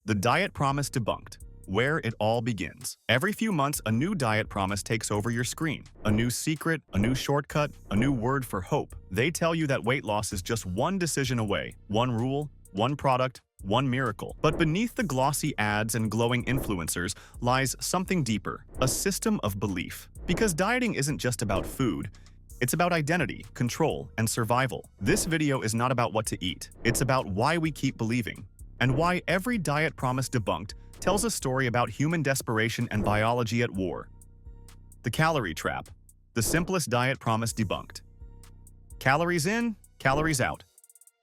The diet promise debunked, where it all begins. Every few months, a new diet promise takes over your screen. A new secret, a new shortcut, a new word for hope. They tell you that weight loss is just one decision away, one rule, one product, one miracle. But beneath the glossy ads and glowing influencers lies something deeper, a system of belief. Because dieting isn't just about food, it's about identity, control, and survival. This video is not about what to eat. It's about why we keep believing, and why every diet promise debunked tells a story about human desperation and biology at war. The calorie trap, the simplest diet promise debunked. Calories in, calories out.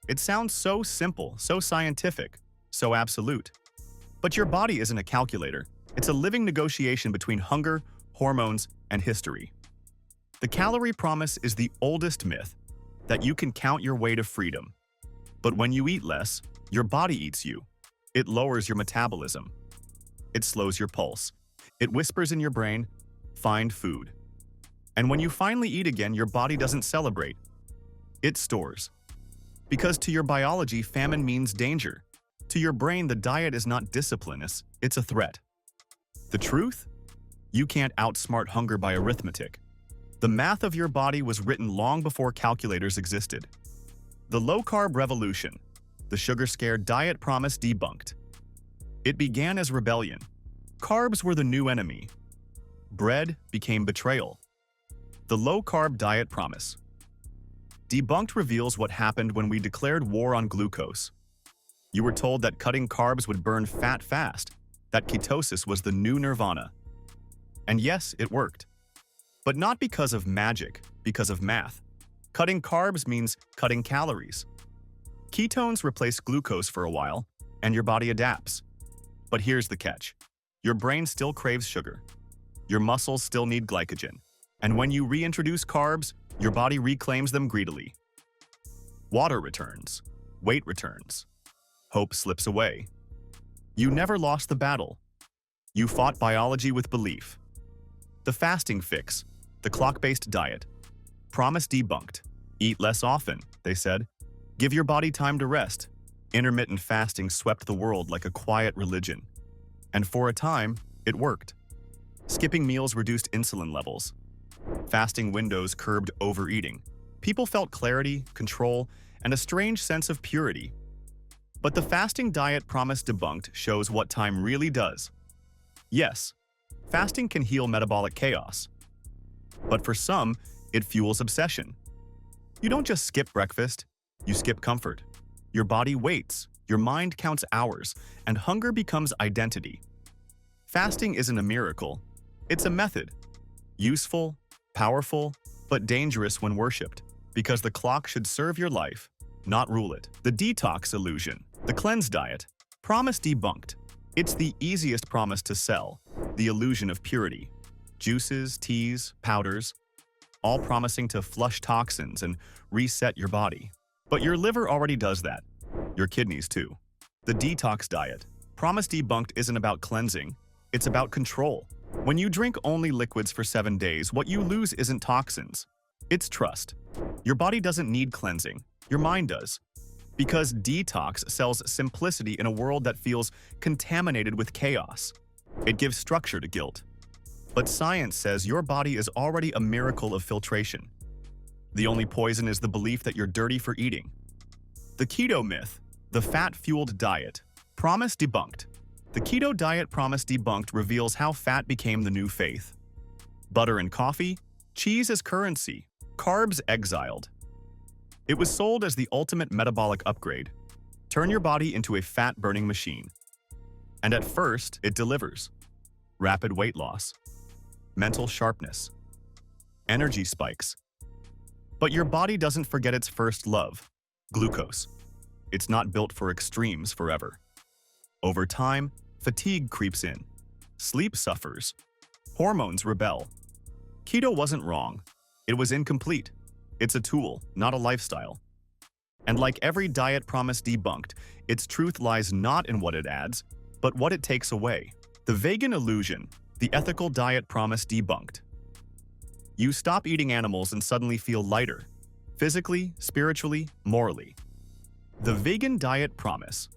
It sounds so simple, so scientific, so absolute. But your body isn't a calculator. It's a living negotiation between hunger, hormones, and history. The calorie promise is the oldest myth, that you can count your way to freedom. But when you eat less, your body eats you. It lowers your metabolism. It slows your pulse. It whispers in your brain, find food. And when you finally eat again, your body doesn't celebrate. It stores. Because to your biology, famine means danger. To your brain, the diet is not discipline, it's a threat. The truth? You can't outsmart hunger by arithmetic. The math of your body was written long before calculators existed. The low-carb revolution, the sugar-scared diet promise debunked. It began as rebellion. Carbs were the new enemy. Bread became betrayal. The low-carb diet promise. Debunked reveals what happened when we declared war on glucose. You were told that cutting carbs would burn fat fast, that ketosis was the new nirvana. And yes, it worked. But not because of magic, because of math. Cutting carbs means cutting calories. Ketones replace glucose for a while, and your body adapts. But here's the catch. Your brain still craves sugar. Your muscles still need glycogen. And when you reintroduce carbs, your body reclaims them greedily. Water returns. Weight returns. Hope slips away. You never lost the battle. You fought biology with belief. The fasting fix, the clock-based diet. Promise debunked. Eat less often, they said. Give your body time to rest. Intermittent fasting swept the world like a quiet religion. And for a time, it worked. Skipping meals reduced insulin levels. Fasting windows curbed overeating. People felt clarity, control, and a strange sense of purity. But the fasting diet promise debunked shows what time really does. Yes, fasting can heal metabolic chaos. But for some, it fuels obsession. You don't just skip breakfast, you skip comfort. Your body waits, your mind counts hours, and hunger becomes identity. Fasting isn't a miracle, it's a method. Useful, powerful, but dangerous when worshipped, because the clock should serve your life, not rule it. The detox illusion, the cleanse diet, promise debunked. It's the easiest promise to sell, the illusion of purity. Juices, teas, powders, all promising to flush toxins and reset your body. But your liver already does that. Your kidneys too. The detox diet, promise debunked, isn't about cleansing, it's about control. When you drink only liquids for 7 days, what you lose isn't toxins, it's trust. Your body doesn't need cleansing, your mind does. Because detox sells simplicity in a world that feels contaminated with chaos. It gives structure to guilt. But science says your body is already a miracle of filtration. The only poison is the belief that you're dirty for eating. The keto myth, the fat-fueled diet, promise debunked. The keto diet promise debunked reveals how fat became the new faith. Butter and coffee, cheese as currency, carbs exiled. It was sold as the ultimate metabolic upgrade. Turn your body into a fat-burning machine. And at first, it delivers. Rapid weight loss, mental sharpness, energy spikes. But your body doesn't forget its first love, glucose. It's not built for extremes forever. Over time, fatigue creeps in. Sleep suffers. Hormones rebel. Keto wasn't wrong. It was incomplete. It's a tool, not a lifestyle. And like every diet promise debunked, its truth lies not in what it adds, but what it takes away. The vegan illusion, the ethical diet promise debunked. You stop eating animals and suddenly feel lighter, physically, spiritually, morally. The vegan diet promise.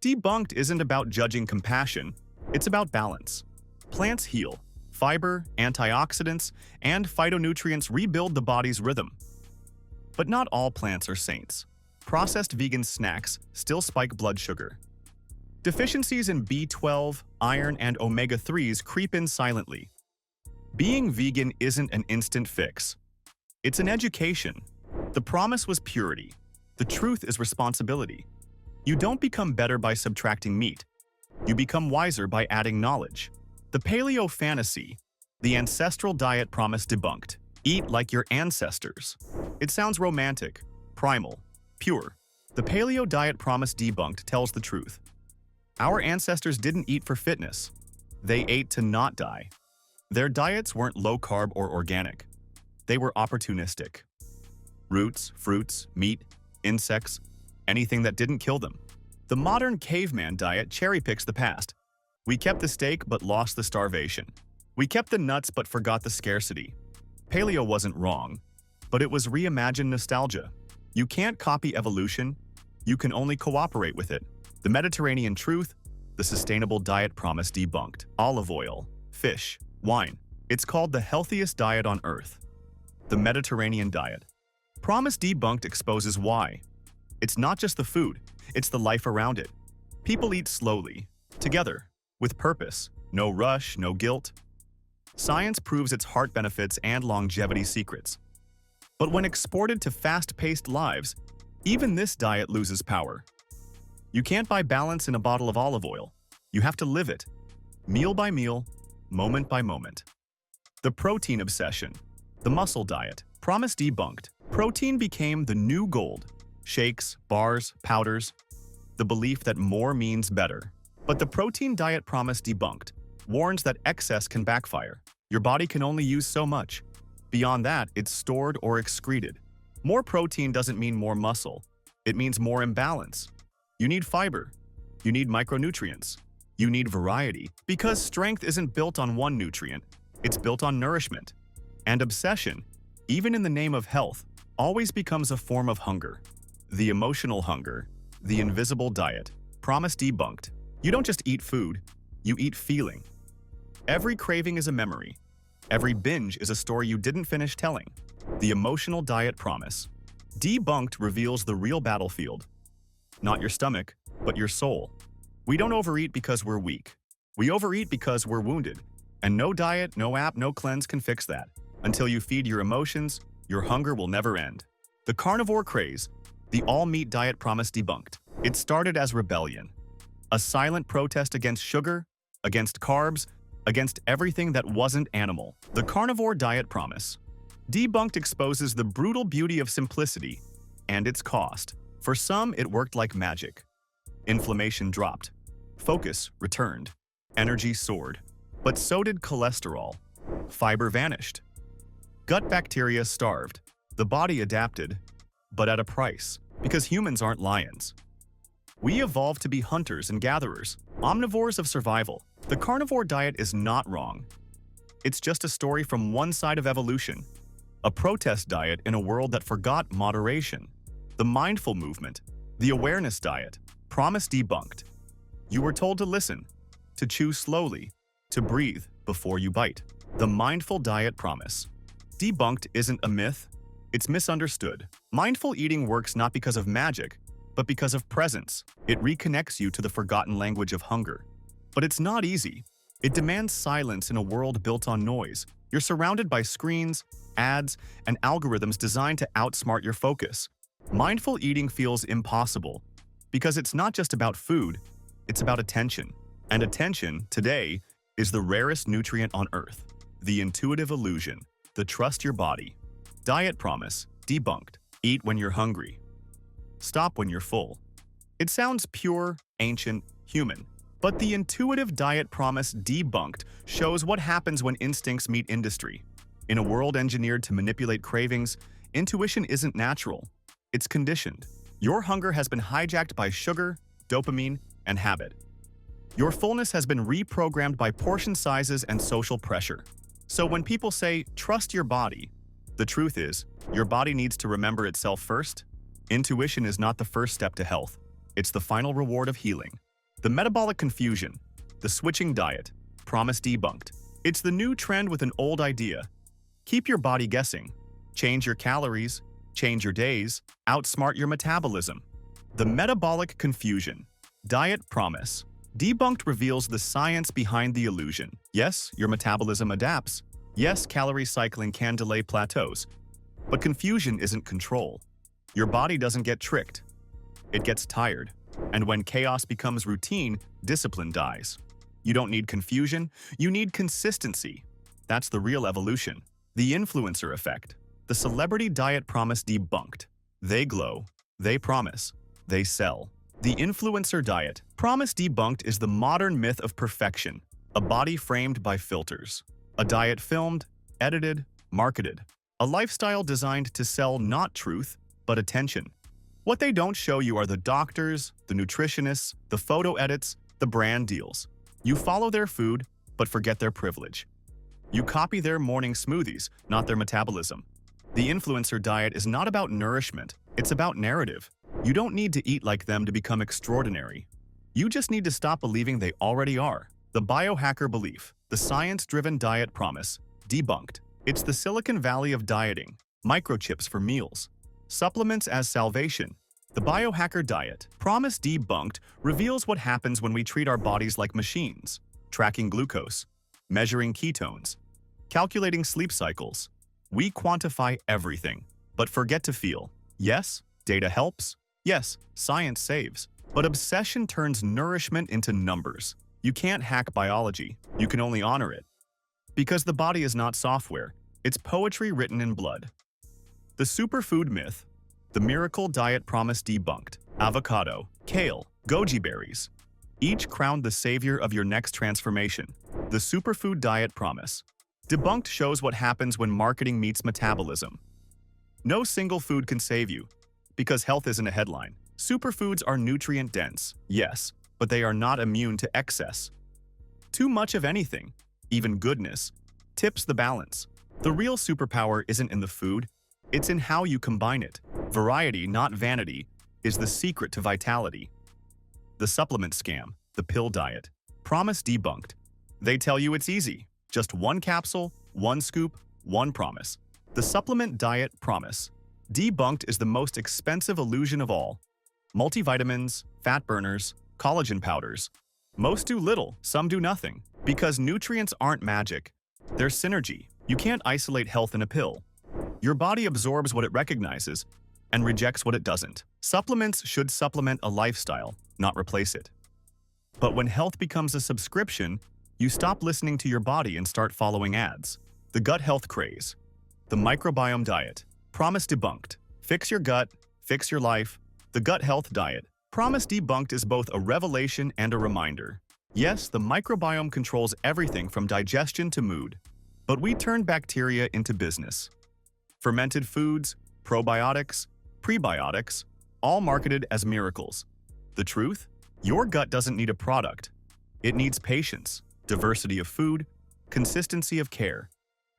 Debunked isn't about judging compassion, it's about balance. Plants heal. Fiber, antioxidants, and phytonutrients rebuild the body's rhythm. But not all plants are saints. Processed vegan snacks still spike blood sugar. Deficiencies in B12, iron, and omega-3s creep in silently. Being vegan isn't an instant fix. It's an education. The promise was purity. The truth is responsibility. You don't become better by subtracting meat. You become wiser by adding knowledge. The paleo fantasy, the ancestral diet promise debunked. Eat like your ancestors. It sounds romantic, primal, pure. The paleo diet promise debunked tells the truth. Our ancestors didn't eat for fitness. They ate to not die. Their diets weren't low-carb or organic. They were opportunistic. Roots, fruits, meat, insects, anything that didn't kill them. The modern caveman diet cherry-picks the past. We kept the steak but lost the starvation. We kept the nuts but forgot the scarcity. Paleo wasn't wrong, but it was reimagined nostalgia. You can't copy evolution, you can only cooperate with it. The Mediterranean truth, the sustainable diet promise debunked. Olive oil, fish, wine. It's called the healthiest diet on earth. The Mediterranean diet. Promise debunked exposes why. It's not just the food, it's the life around it. People eat slowly, together, with purpose, no rush, no guilt. Science proves its heart benefits and longevity secrets. But when exported to fast-paced lives, even this diet loses power. You can't buy balance in a bottle of olive oil. You have to live it, meal by meal, moment by moment. The protein obsession, the muscle diet, promise debunked. Protein became the new gold. Shakes, bars, powders. The belief that more means better. But the protein diet promise debunked warns that excess can backfire. Your body can only use so much. Beyond that, it's stored or excreted. More protein doesn't mean more muscle. It means more imbalance. You need fiber. You need micronutrients. You need variety. Because strength isn't built on one nutrient. It's built on nourishment. And obsession, even in the name of health, always becomes a form of hunger. The emotional hunger, the invisible diet. Promise debunked. You don't just eat food, you eat feeling. Every craving is a memory. Every binge is a story you didn't finish telling. The emotional diet promise. Debunked reveals the real battlefield. Not your stomach, but your soul. We don't overeat because we're weak. We overeat because we're wounded. And no diet, no app, no cleanse can fix that. Until you feed your emotions, your hunger will never end. The carnivore craze, the all-meat diet promise debunked. It started as rebellion. A silent protest against sugar, against carbs, against everything that wasn't animal. The carnivore diet promise. Debunked exposes the brutal beauty of simplicity and its cost. For some, it worked like magic. Inflammation dropped. Focus returned. Energy soared. But so did cholesterol. Fiber vanished. Gut bacteria starved. The body adapted, but at a price, because humans aren't lions. We evolved to be hunters and gatherers, omnivores of survival. The carnivore diet is not wrong. It's just a story from one side of evolution. A protest diet in a world that forgot moderation. The mindful movement, the awareness diet, promise debunked. You were told to listen, to chew slowly, to breathe before you bite. The mindful diet promise. Debunked isn't a myth, it's misunderstood. Mindful eating works not because of magic, but because of presence. It reconnects you to the forgotten language of hunger. But it's not easy. It demands silence in a world built on noise. You're surrounded by screens, ads, and algorithms designed to outsmart your focus. Mindful eating feels impossible because it's not just about food, it's about attention. And attention, today, is the rarest nutrient on Earth. The intuitive illusion, the trust your body. Diet promise, debunked. Eat when you're hungry. Stop when you're full. It sounds pure, ancient, human. But the intuitive diet promise debunked shows what happens when instincts meet industry. In a world engineered to manipulate cravings, intuition isn't natural. It's conditioned. Your hunger has been hijacked by sugar, dopamine, and habit. Your fullness has been reprogrammed by portion sizes and social pressure. So when people say, trust your body, the truth is, your body needs to remember itself first. Intuition is not the first step to health. It's the final reward of healing. The metabolic confusion, the switching diet, promise debunked. It's the new trend with an old idea. Keep your body guessing. Change your calories, change your days, outsmart your metabolism. The metabolic confusion, diet promise. Debunked reveals the science behind the illusion. Yes, your metabolism adapts. Yes, calorie cycling can delay plateaus. But confusion isn't control. Your body doesn't get tricked. It gets tired. And when chaos becomes routine, discipline dies. You don't need confusion, you need consistency. That's the real evolution. The influencer effect. The celebrity diet promise debunked. They glow, they promise, they sell. The influencer diet promise debunked is the modern myth of perfection, a body framed by filters. A diet filmed, edited, marketed. A lifestyle designed to sell not truth, but attention. What they don't show you are the doctors, the nutritionists, the photo edits, the brand deals. You follow their food, but forget their privilege. You copy their morning smoothies, not their metabolism. The influencer diet is not about nourishment, it's about narrative. You don't need to eat like them to become extraordinary. You just need to stop believing they already are. The biohacker belief, the science-driven diet promise, debunked. It's the Silicon Valley of dieting, microchips for meals, supplements as salvation. The biohacker diet, promise debunked, reveals what happens when we treat our bodies like machines, tracking glucose, measuring ketones, calculating sleep cycles. We quantify everything, but forget to feel. Yes, data helps. Yes, science saves. But obsession turns nourishment into numbers. You can't hack biology, you can only honor it. Because the body is not software, it's poetry written in blood. The superfood myth, the miracle diet promise debunked. Avocado, kale, goji berries. Each crowned the savior of your next transformation. The superfood diet promise. Debunked shows what happens when marketing meets metabolism. No single food can save you, because health isn't a headline. Superfoods are nutrient-dense, yes, but they are not immune to excess. Too much of anything, even goodness, tips the balance. The real superpower isn't in the food, it's in how you combine it. Variety, not vanity, is the secret to vitality. The supplement scam, the pill diet. Promise debunked. They tell you it's easy. Just one capsule, one scoop, one promise. The supplement diet promise. Debunked is the most expensive illusion of all. Multivitamins, fat burners, collagen powders. Most do little, some do nothing. Because nutrients aren't magic. They're synergy. You can't isolate health in a pill. Your body absorbs what it recognizes and rejects what it doesn't. Supplements should supplement a lifestyle, not replace it. But when health becomes a subscription, you stop listening to your body and start following ads. The gut health craze. The microbiome diet. Promise debunked. Fix your gut, fix your life. The gut health diet. Promise debunked is both a revelation and a reminder. Yes, the microbiome controls everything from digestion to mood. But we turn bacteria into business. Fermented foods, probiotics, prebiotics, all marketed as miracles. The truth? Your gut doesn't need a product. It needs patience, diversity of food, consistency of care.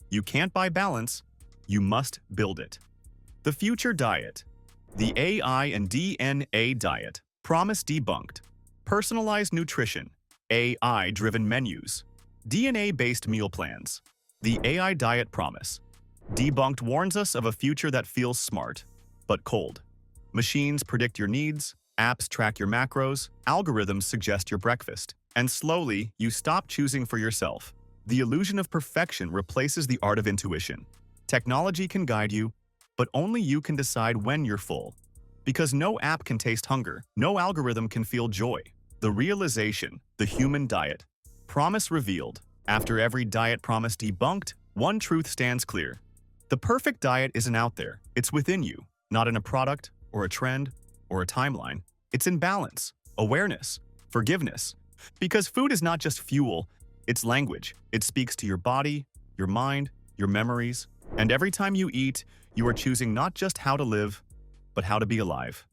You can't buy balance, you must build it. The future diet. The AI and DNA diet. Promise debunked. Personalized nutrition. AI-driven menus. DNA-based meal plans. The AI diet promise. Debunked warns us of a future that feels smart, but cold. Machines predict your needs, apps track your macros, algorithms suggest your breakfast, and slowly, you stop choosing for yourself. The illusion of perfection replaces the art of intuition. Technology can guide you, but only you can decide when you're full. Because no app can taste hunger, no algorithm can feel joy. The realization, the human diet. Promise revealed. After every diet promise debunked, one truth stands clear. The perfect diet isn't out there, it's within you, not in a product, or a trend, or a timeline. It's in balance, awareness, forgiveness. Because food is not just fuel, it's language. It speaks to your body, your mind, your memories. And every time you eat, you are choosing not just how to live, but how to be alive.